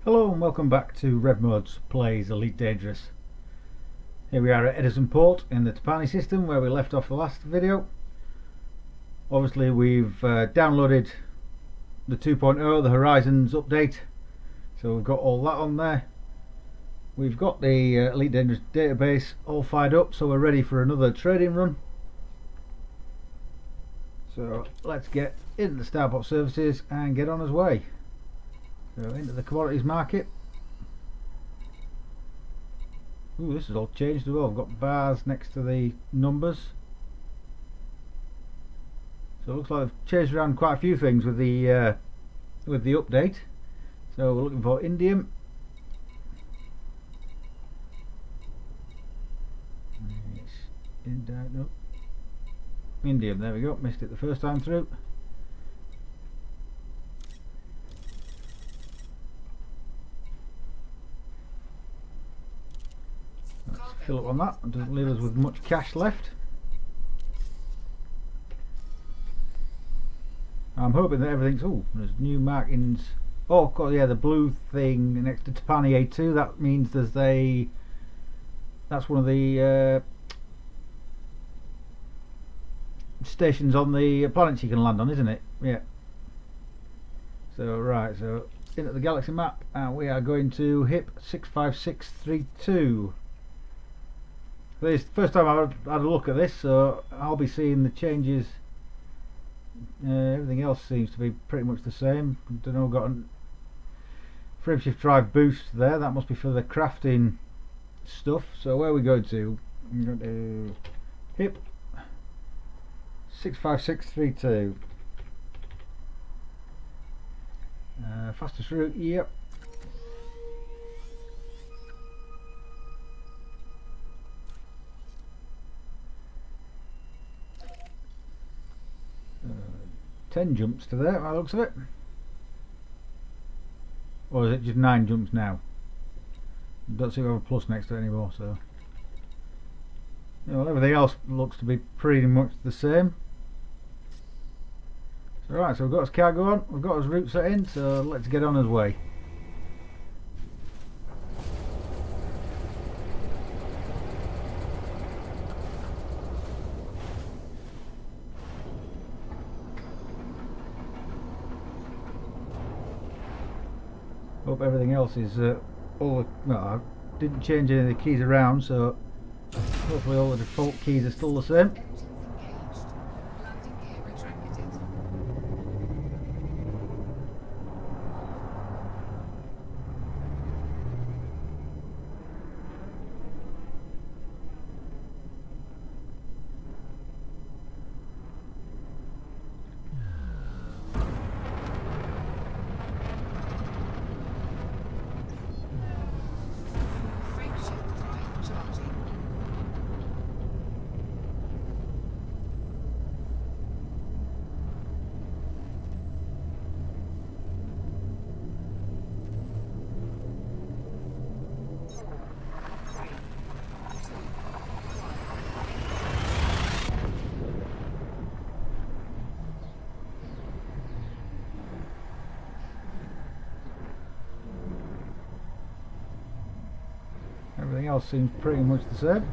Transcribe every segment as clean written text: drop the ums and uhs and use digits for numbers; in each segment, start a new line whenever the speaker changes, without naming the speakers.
Hello and welcome back to RevMods Plays Elite Dangerous. Here we are at Edison Port in the Trapani system where we left off the last video. Obviously we've downloaded the 2.0, the Horizons update, so we've got all that on there. We've got the Elite Dangerous database all fired up, so we're ready for another trading run. So let's get into the Starport services and get on his way. So into the commodities market. Ooh, this has all changed as well. I've got bars next to the numbers. So it looks like I've changed around quite a few things with the update. So we're looking for indium. No. Indium, there we go. Missed it the first time through. Let's fill up on that. It doesn't leave us with much cash left. I'm hoping that everything's... Oh, there's new markings. Oh, God, yeah, the blue thing next to Trapani A2. That means there's a... That's one of the stations on the planets you can land on, isn't it? Yeah. So, right, so into the galaxy map, and we are going to HIP 65632. This is the first time I've had a look at this, so I'll be seeing the changes. Everything else seems to be pretty much the same. I don't know, got a frameshift drive boost there. That must be for the crafting stuff. So where are we going to? I'm going to HIP 65632. Fastest route, yep. Uh, 10 jumps to there by the looks of it. Or is it just 9 jumps now? Don't seem to have a plus next to it anymore, so. Yeah, well, everything else looks to be pretty much the same. So, right, so we've got his cargo on, we've got his route set in, so let's get on his way. Hope everything else is all. Well, I didn't change any of the keys around, so hopefully all the default keys are still the same. Everything else seems pretty much the same.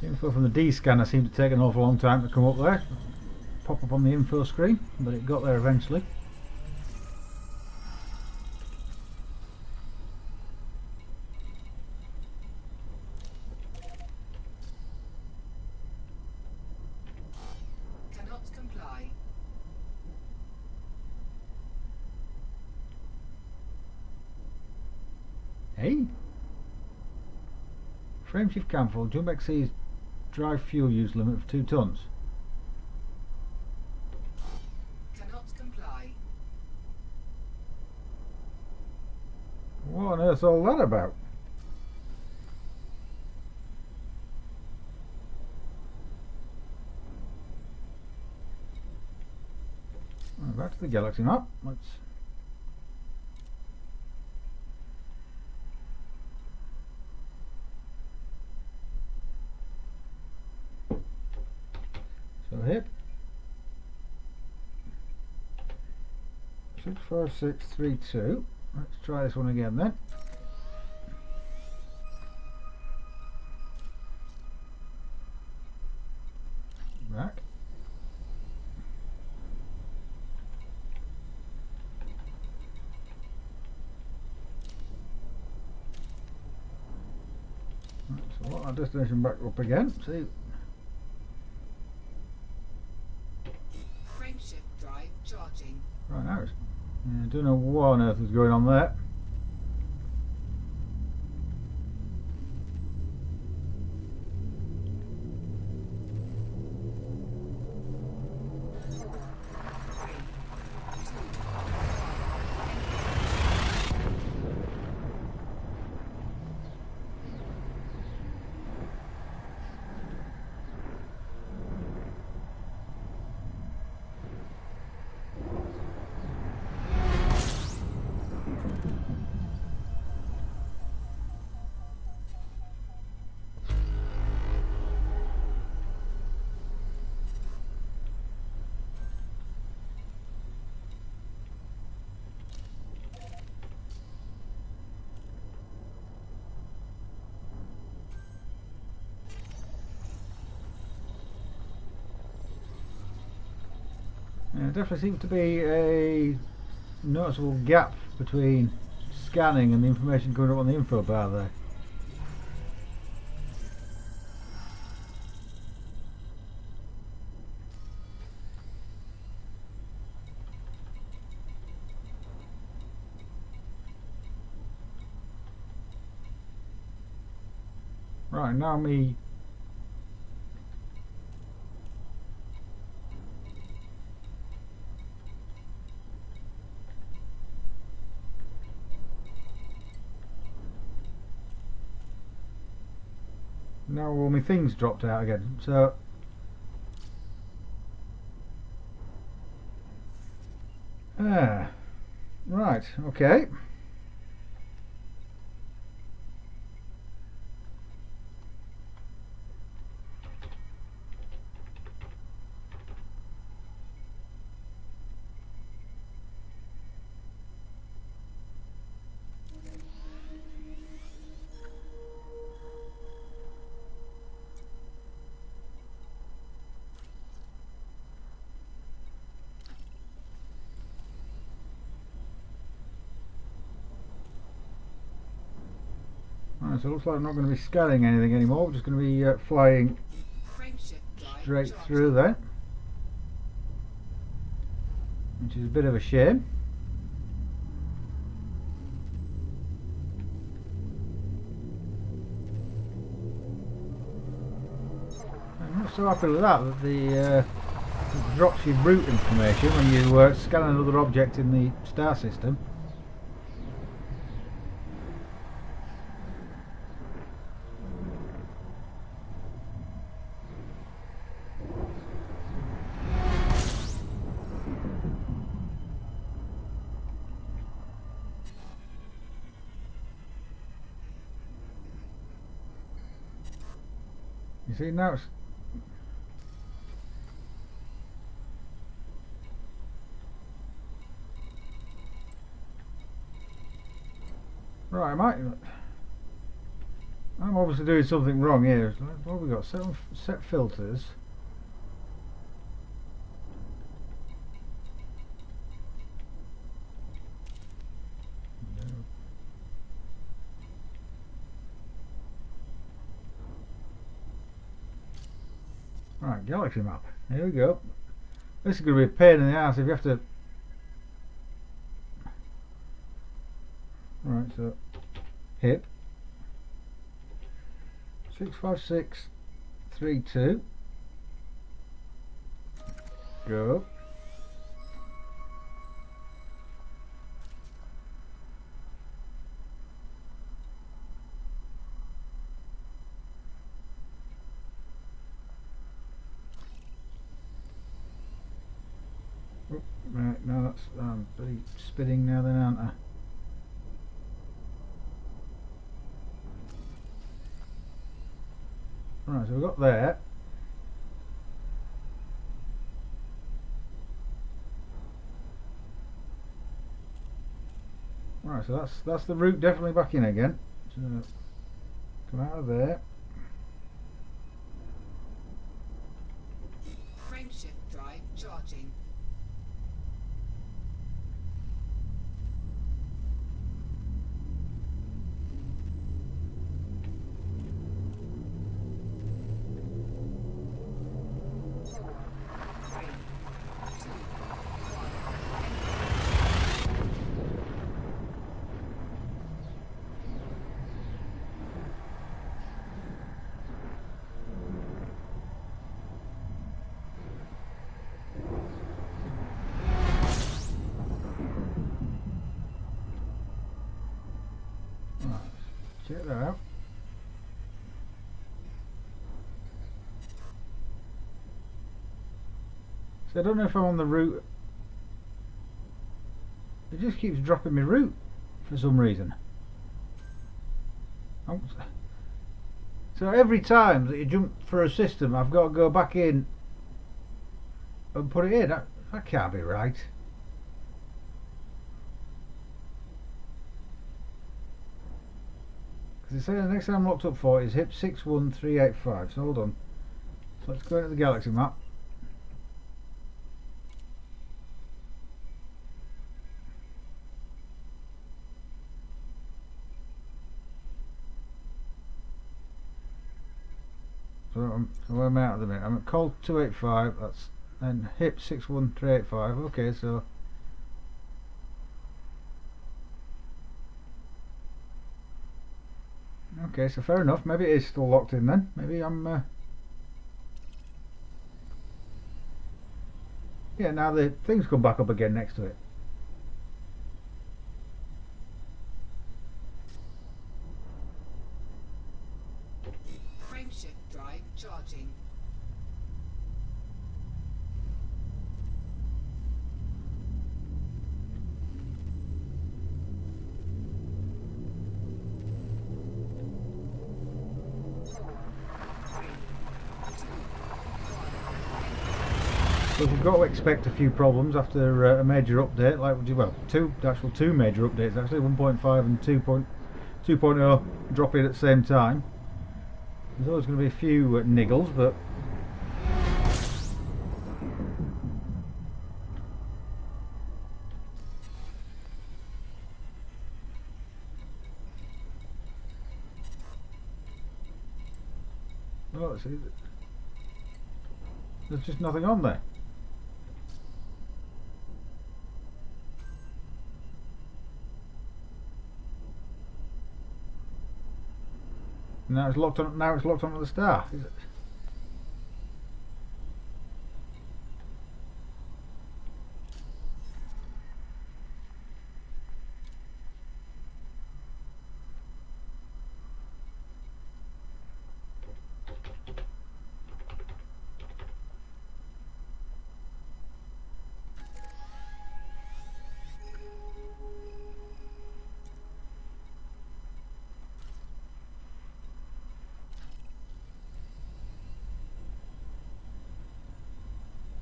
Info from the D scanner seemed to take an awful long time to come up there. Pop up on the info screen, but it got there eventually.
Cannot comply.
Hey? Frameshift cancelled. Jump exceeds drive fuel use limit of 2 tons.
Cannot comply.
What on earth's all that about? back to the galaxy map. Let's hit 65632. Let's try this one again then. Back. Right, so lock our destination back up again. See.
Frameshift drive charging.
Right now, I don't know what on earth is going on there. There definitely seems to be a noticeable gap between scanning and the information coming up on the info bar there. Right, now me now all my things dropped out again, so right, okay. Right, so it looks like I'm not going to be scanning anything anymore. We're just going to be flying straight through there, which is a bit of a shame. I'm not so happy with that, it drops your route information when you scan another object in the star system. You see, now it's right. I'm obviously doing something wrong here. What have we got? Set filters. Right, galaxy map. Here we go. This is going to be a pain in the ass if you have to. Right, so hit 65632. Go. Oh, right, no, that's bloody spinning now then, aren't I? Right, so we've got there. Right, so that's the route definitely back in again. So come out of there.
Frameshift drive charging. Four, three, two,
Right, check that out. So I don't know if I'm on the route. It just keeps dropping me route for some reason. So every time that you jump for a system, I've got to go back in and put it in. That can't be right. Because they say the next thing I'm locked up for is HIP 61385. So hold on. So let's go into the galaxy map. So where am I at the minute? I'm at Col 285. That's and HIP 61385. Okay, so okay, so fair enough. Maybe it is still locked in then. Maybe I'm. Yeah, now the things come back up again next to it.
frameshift drive charging. Four, three, two,
So we've got to expect a few problems after a major update, like well, two major updates actually, 1.5 and 2.0 dropping at the same time. There's always going to be a few niggles, but well, let's see. There's just nothing on there. Now it's locked on. Now it's locked onto the star. Is it?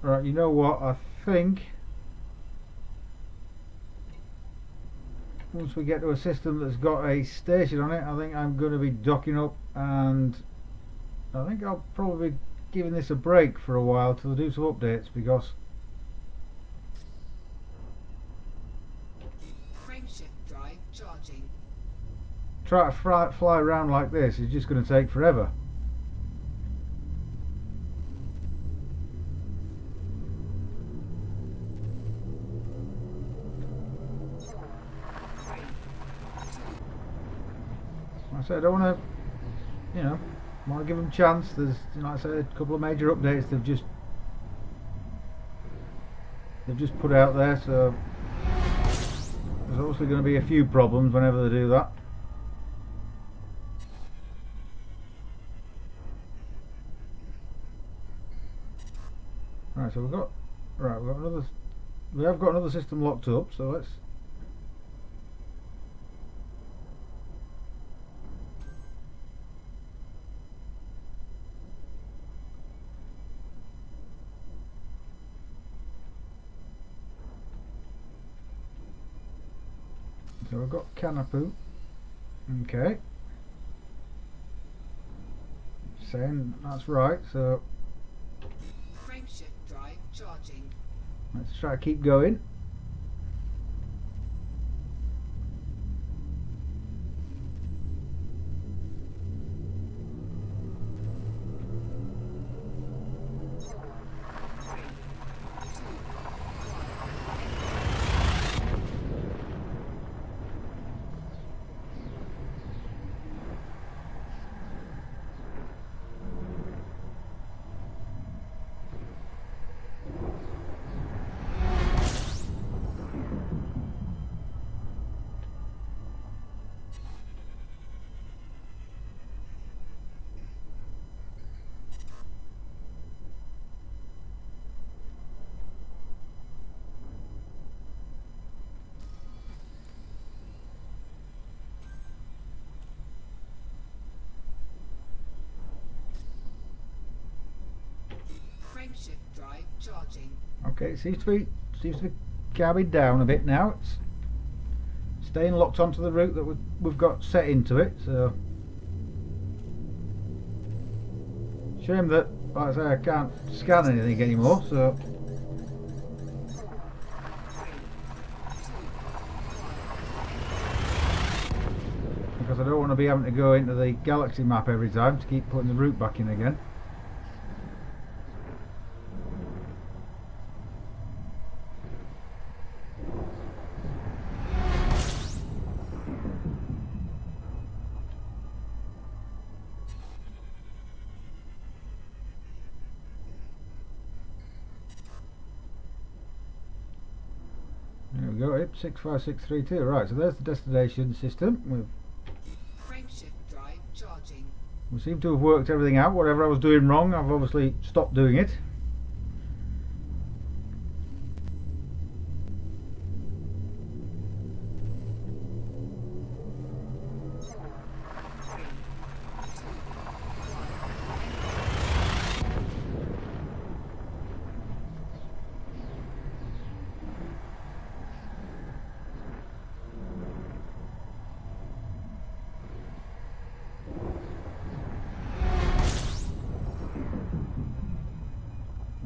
Right, you know what? I think once we get to a system that's got a station on it, I think I'm going to be docking up, and I think I'll probably be giving this a break for a while till I do some updates, because
frameshift drive charging.
try to fly around like this is just going to take forever.
Four, three,
Like I said, I don't want to, want to give them a chance. There's, like I said, a couple of major updates they've just put out there, so there's obviously going to be a few problems whenever they do that. Right, so we've got another we have got another system locked up, so let's. So we've got Canapu. Okay. Saying that's right, so
Frameshift drive charging.
let's try to keep going.
Frameshift drive charging.
Okay, it seems to be calming down a bit now. It's staying locked onto the route that we've got set into it. So shame that, like I say, I can't scan anything anymore. So because I don't want to be having to go into the galaxy map every time to keep putting the route back in again. There we go, IP 65632. Right, so there's the destination system.
Frameshift drive charging.
We seem to have worked everything out. Whatever I was doing wrong, I've obviously stopped doing it.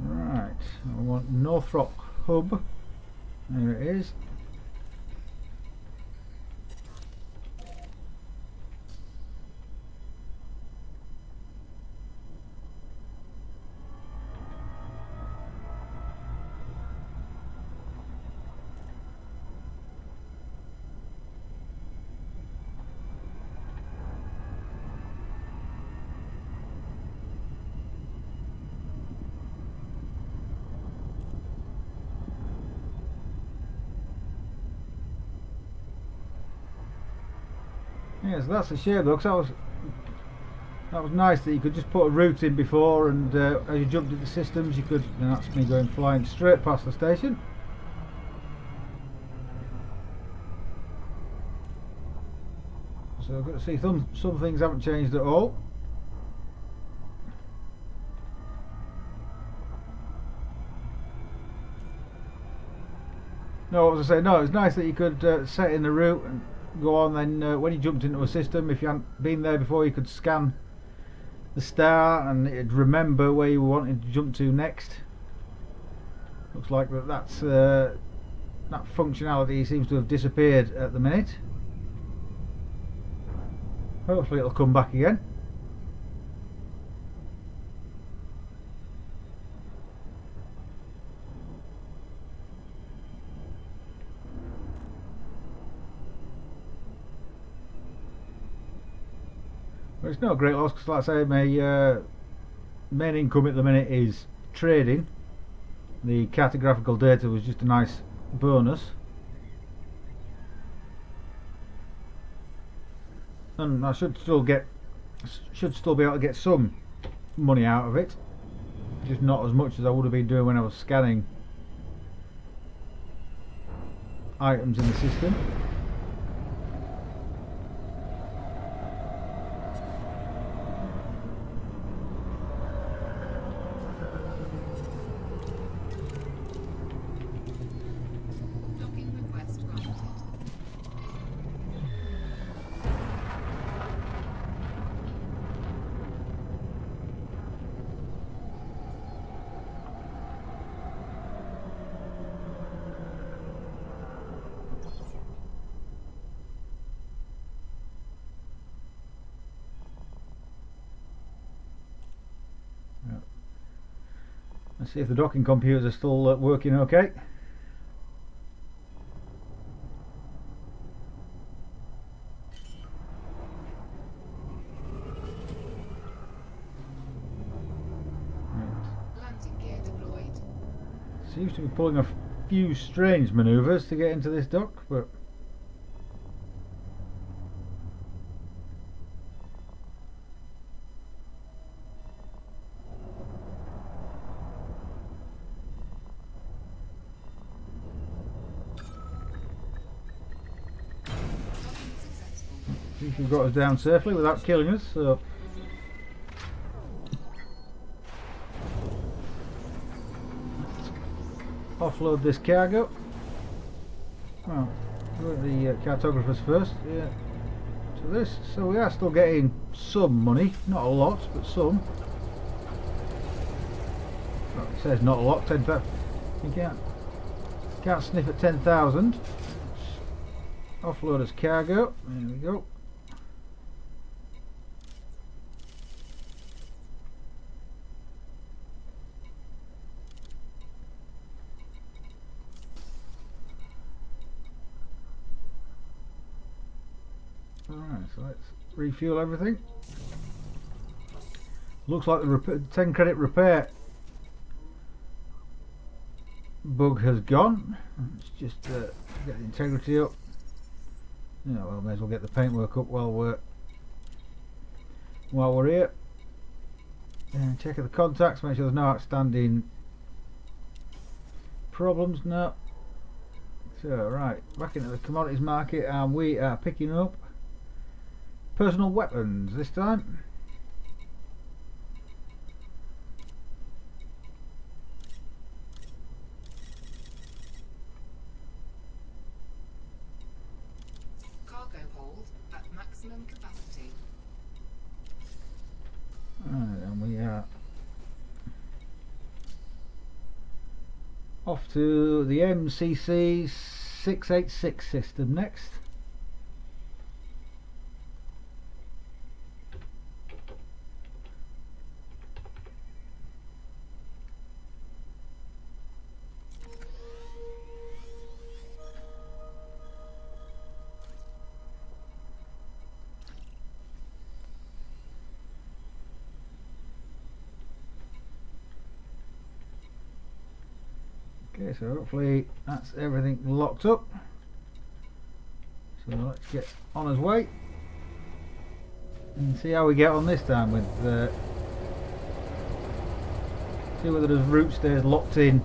Right, I want Northrop Hub. There it is. Yes, that's a shame though, because that was nice that you could just put a route in before, and as you jumped into systems, you could. And that's me going flying straight past the station. So I've got to see some things haven't changed at all. No, what was I saying? No, it's nice that you could set in the route and go on. Then when you jumped into a system, if you hadn't been there before, you could scan the star and it'd remember where you were wanting to jump to next. Looks like that functionality seems to have disappeared at the minute. Hopefully it'll come back again. But it's not a great loss, because like I say, my main income at the minute is trading. The cartographical data was just a nice bonus. And I should still be able to get some money out of it, just not as much as I would have been doing when I was scanning items in the system.
Docking request granted.
Let's see if the docking computers are still working okay.
Landing gear deployed.
Seems to be pulling a few strange manoeuvres to get into this dock, but
Docking successful.
seems to have got us down safely without killing us, so offload this cargo. Well, go to the cartographers first. Yeah. So this, so we are still getting some money, not a lot, but some. Well, it says not a lot. 10,000. You can't sniff at 10,000. Offload as cargo. There we go. Alright, so let's refuel everything. Looks like the 10 credit repair bug has gone. Let's just get the integrity up. Yeah, well, may as well get the paintwork up while we're here. And check the contacts, make sure there's no outstanding problems. No. So right, back into the commodities market, and we are picking up personal weapons this time.
Cargo hold at maximum capacity.
Right, and we are off to the MCC 686 system next. Okay, so hopefully that's everything locked up. So let's get on his way and see how we get on this time with see whether the route stays locked in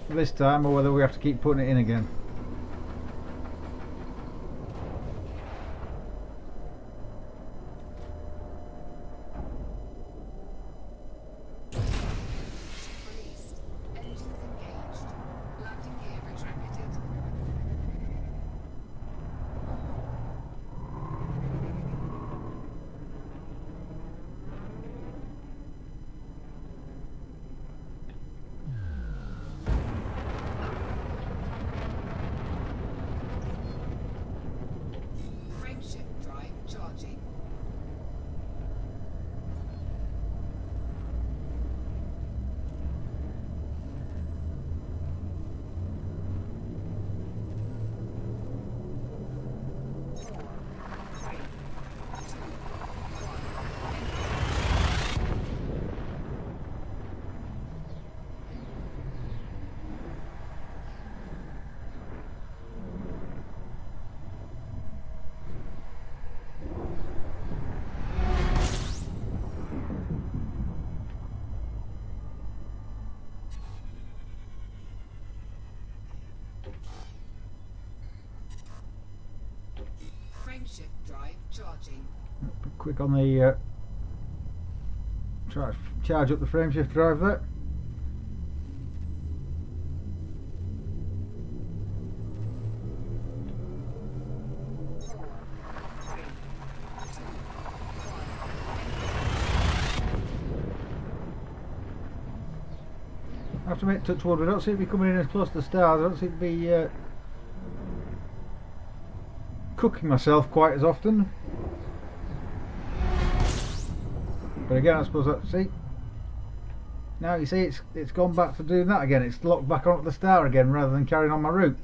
this time or whether we have to keep putting it in again.
Released. Engines engaged. Landing gear retracted. charging.
Quick on the try to charge up the frameshift drive there. I have to make touch wood. I don't seem to be coming in as close to the stars. I don't seem to be cooking myself quite as often. But again, I suppose that, see, now you see it's gone back to doing that again. It's locked back onto the star again rather than carrying on my route.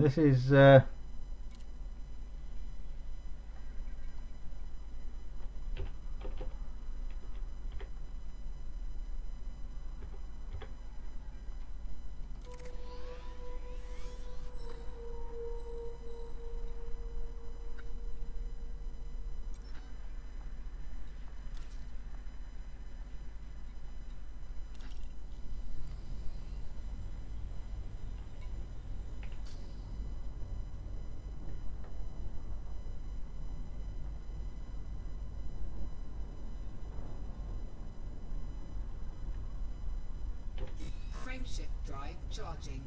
This is
Frameshift drive charging.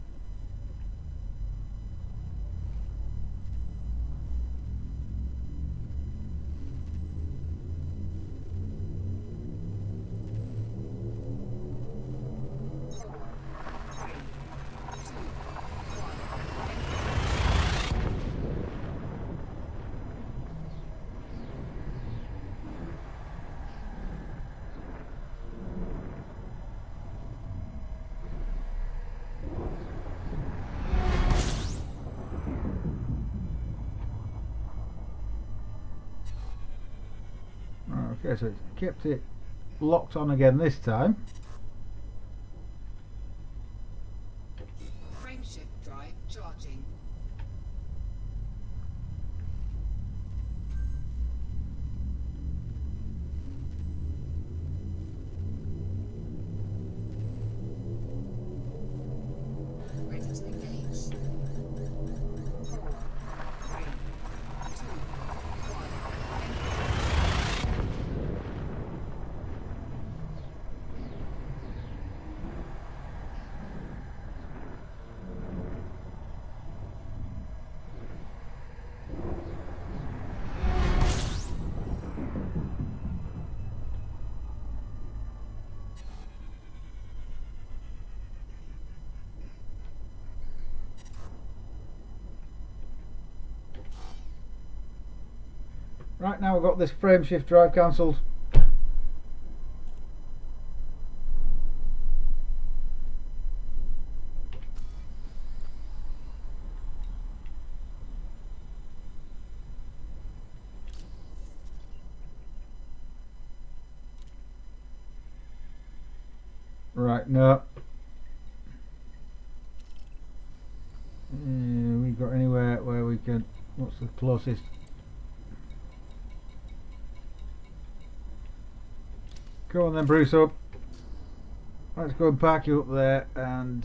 okay, so it's kept it locked on again this time.
Frameshift drive charging. Ready to engage. 4, 3, 2, 1.
Right, now we've got this frameshift drive cancelled. Right, no. We got anywhere where we can, what's the closest? Go on then, Bruce, up. Let's go and park you up there and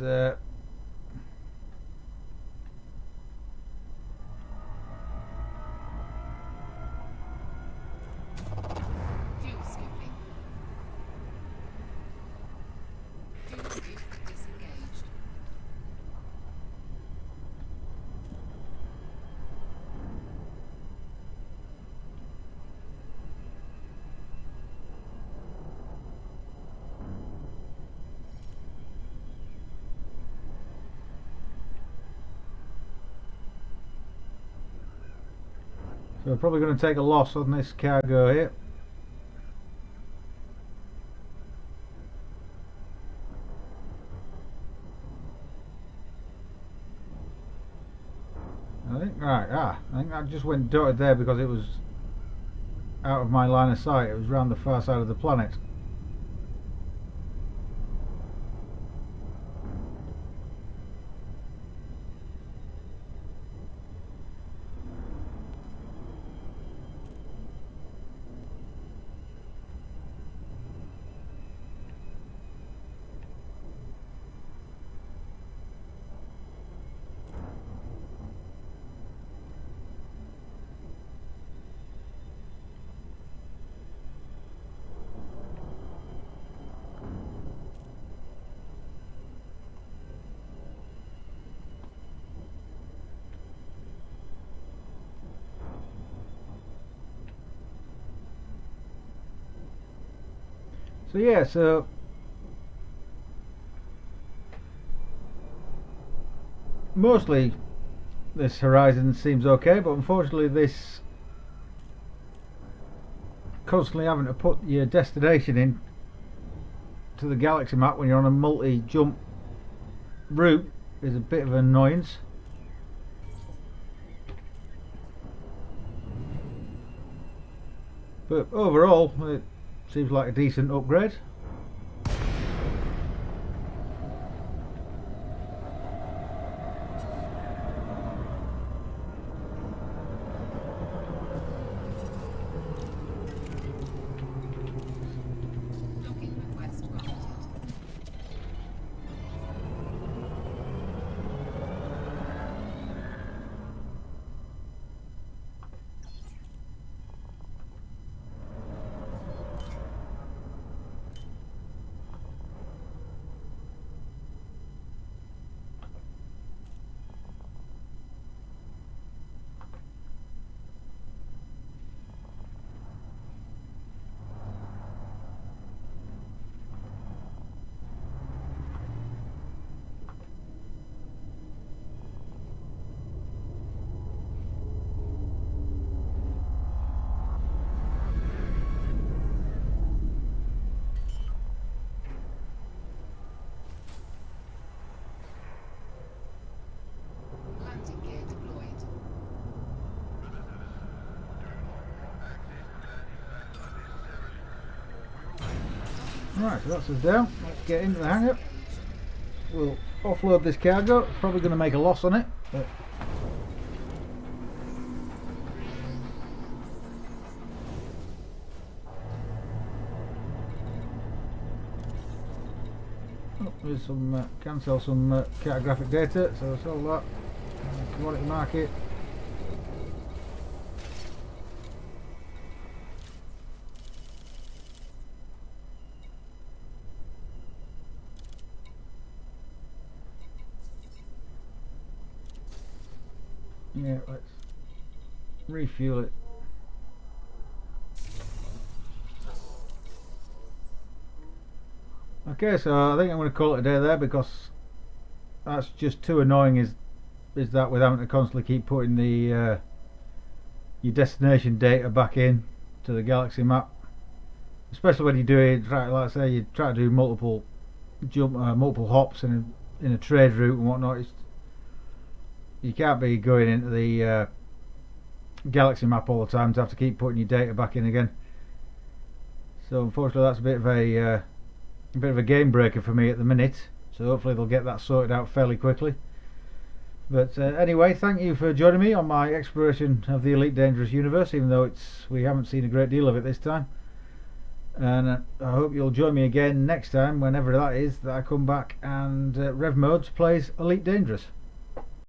Fuel skipping. Fuel skip disengaged.
so we're probably going to take a loss on this cargo here. I think, right, I think that just went dotted there because it was out of my line of sight. It was round the far side of the planet. So yeah, so mostly this horizon seems okay, but unfortunately this constantly having to put your destination in to the galaxy map when you're on a multi-jump route is a bit of an annoyance. But overall it seems like a decent upgrade.
Login request granted. Landing gear deployed.
Right, so that's us down. Let's get into the hangar. We'll offload this cargo. Probably going to make a loss on it, but oh, there's some can sell some cartographic data, so sell that. Commodity market. Yeah, let's refuel it. Okay, so I think I'm going to call it a day there, because that's just too annoying. Is that with having to constantly keep putting the your destination data back in to the galaxy map, especially when you do it. Like I say, you try to do multiple hops in a trade route and whatnot. You can't be going into the galaxy map all the time to have to keep putting your data back in again. So unfortunately, that's a bit of a game breaker for me at the minute. So hopefully they'll get that sorted out fairly quickly. But anyway, thank you for joining me on my exploration of the Elite Dangerous universe, even though we haven't seen a great deal of it this time. And I hope you'll join me again next time, whenever that is, that I come back and Rev Modes plays Elite Dangerous.